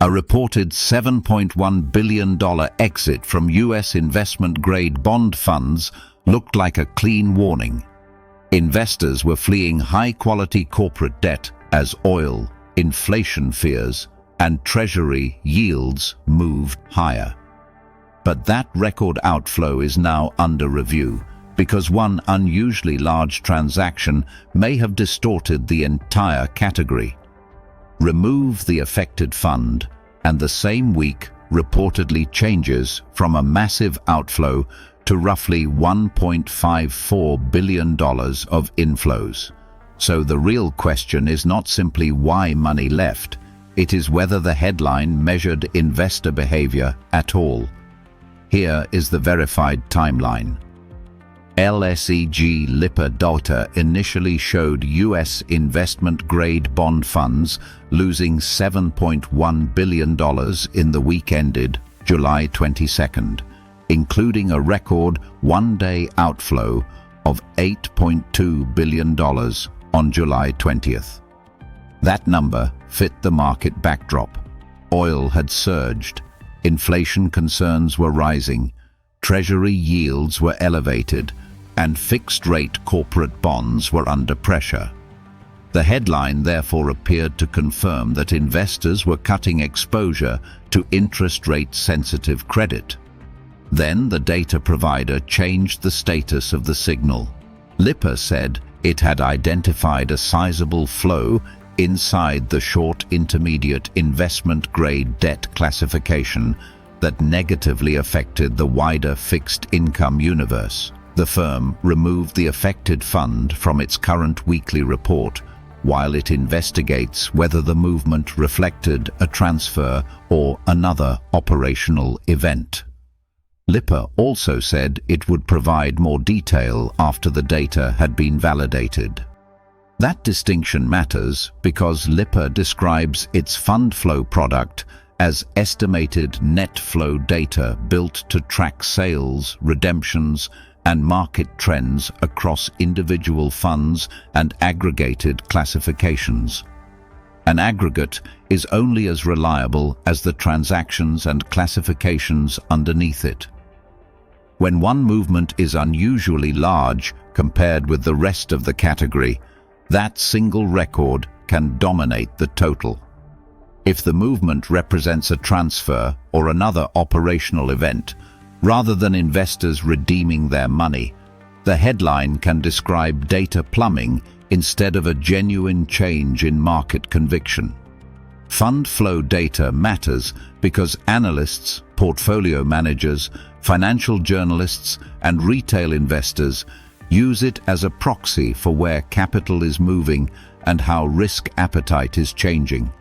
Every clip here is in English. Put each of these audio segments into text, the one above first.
A reported $7.1 billion exit from U.S. investment-grade bond funds looked like a clean warning. Investors were fleeing high-quality corporate debt as oil, inflation fears, and Treasury yields moved higher. But that record outflow is now under review because one unusually large transaction may have distorted the entire category. Remove the affected fund, and the same week reportedly changes from a massive outflow to roughly $1.54 billion of inflows. So the real question is not simply why money left, it is whether the headline measured investor behavior at all. Here is the verified timeline. LSEG Lipper data initially showed U.S. investment-grade bond funds losing $7.1 billion in the week ended July 22nd, including a record one-day outflow of $8.2 billion on July 20th. That number fit the market backdrop. Oil had surged, inflation concerns were rising, Treasury yields were elevated, and fixed-rate corporate bonds were under pressure. The headline therefore appeared to confirm that investors were cutting exposure to interest rate-sensitive credit. Then the data provider changed the status of the signal. Lipper said it had identified a sizable flow inside the short-intermediate investment-grade debt classification that negatively affected the wider fixed-income universe. The firm removed the affected fund from its current weekly report while it investigates whether the movement reflected a transfer or another operational event. Lipper also said it would provide more detail after the data had been validated. That distinction matters because Lipper describes its fund flow product as estimated net flow data built to track sales, redemptions, and market trends across individual funds and aggregated classifications. An aggregate is only as reliable as the transactions and classifications underneath it. When one movement is unusually large compared with the rest of the category, that single record can dominate the total. If the movement represents a transfer or another operational event, rather than investors redeeming their money, the headline can describe data plumbing instead of a genuine change in market conviction. Fund flow data matters because analysts, portfolio managers, financial journalists, and retail investors use it as a proxy for where capital is moving and how risk appetite is changing.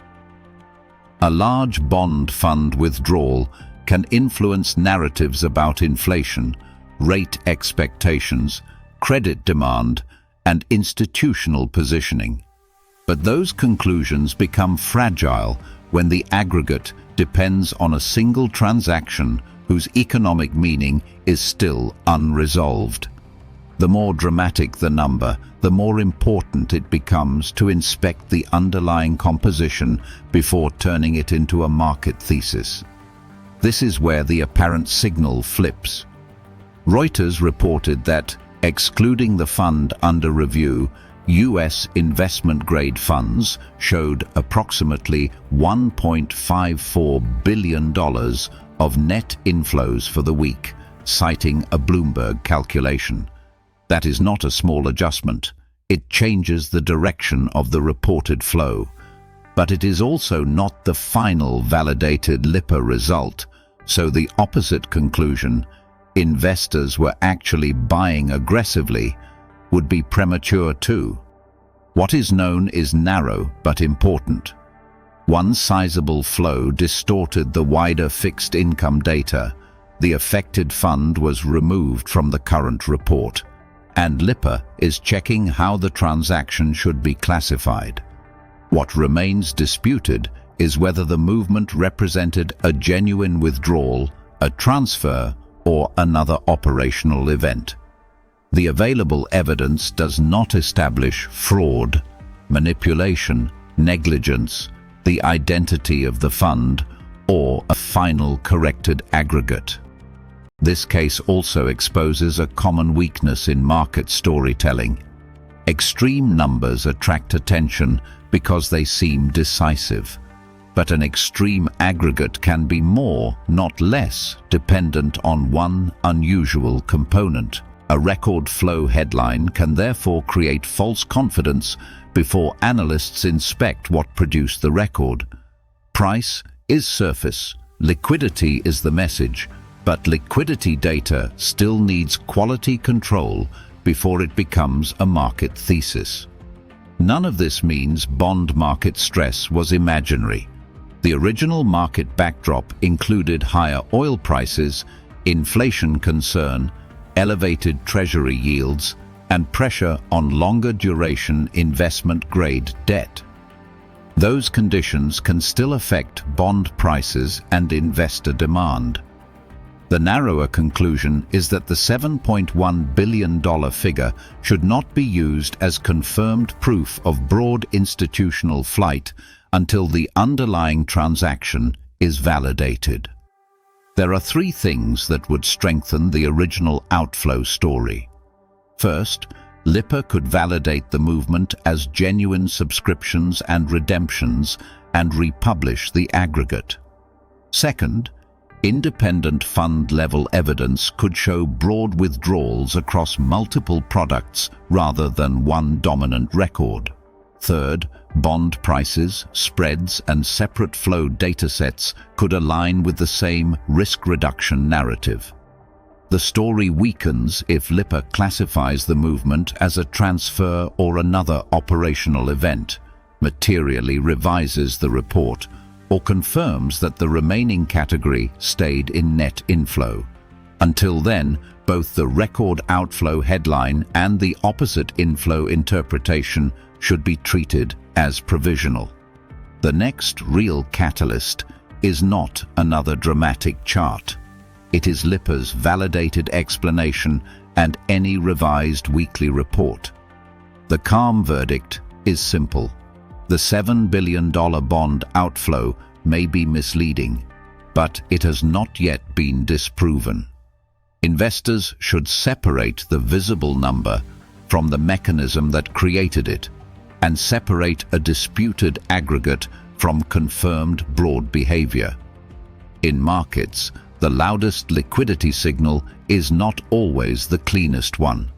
A large bond fund withdrawal can influence narratives about inflation, rate expectations, credit demand, and institutional positioning. But those conclusions become fragile when the aggregate depends on a single transaction whose economic meaning is still unresolved. The more dramatic the number, the more important it becomes to inspect the underlying composition before turning it into a market thesis. This is where the apparent signal flips. Reuters reported that, excluding the fund under review, U.S. investment-grade funds showed approximately $1.54 billion of net inflows for the week, citing a Bloomberg calculation. That is not a small adjustment. It changes the direction of the reported flow. But it is also not the final validated Lipper result, so the opposite conclusion, investors were actually buying aggressively, would be premature too. What is known is narrow but important. One sizable flow distorted the wider fixed income data. The affected fund was removed from the current report, and Lipper is checking how the transaction should be classified. What remains disputed is whether the movement represented a genuine withdrawal, a transfer, or another operational event. The available evidence does not establish fraud, manipulation, negligence, the identity of the fund, or a final corrected aggregate. This case also exposes a common weakness in market storytelling. Extreme numbers attract attention because they seem decisive. But an extreme aggregate can be more, not less, dependent on one unusual component. A record flow headline can therefore create false confidence before analysts inspect what produced the record. Price is surface, liquidity is the message, but liquidity data still needs quality control before it becomes a market thesis. None of this means bond market stress was imaginary. The original market backdrop included higher oil prices, inflation concern, elevated treasury yields, and pressure on longer duration investment-grade debt. Those conditions can still affect bond prices and investor demand. The narrower conclusion is that the $7.1 billion figure should not be used as confirmed proof of broad institutional flight until the underlying transaction is validated. There are three things that would strengthen the original outflow story. First, Lipper could validate the movement as genuine subscriptions and redemptions and republish the aggregate. Second, independent fund-level evidence could show broad withdrawals across multiple products rather than one dominant record. Third, bond prices, spreads, and separate flow datasets could align with the same risk reduction narrative. The story weakens if Lipper classifies the movement as a transfer or another operational event, materially revises the report, or confirms that the remaining category stayed in net inflow. Until then, both the record outflow headline and the opposite inflow interpretation should be treated as provisional. The next real catalyst is not another dramatic chart. It is Lipper's validated explanation and any revised weekly report. The calm verdict is simple. The $7 billion bond outflow may be misleading, but it has not yet been disproven. Investors should separate the visible number from the mechanism that created it, and separate a disputed aggregate from confirmed broad behavior. In markets, the loudest liquidity signal is not always the cleanest one.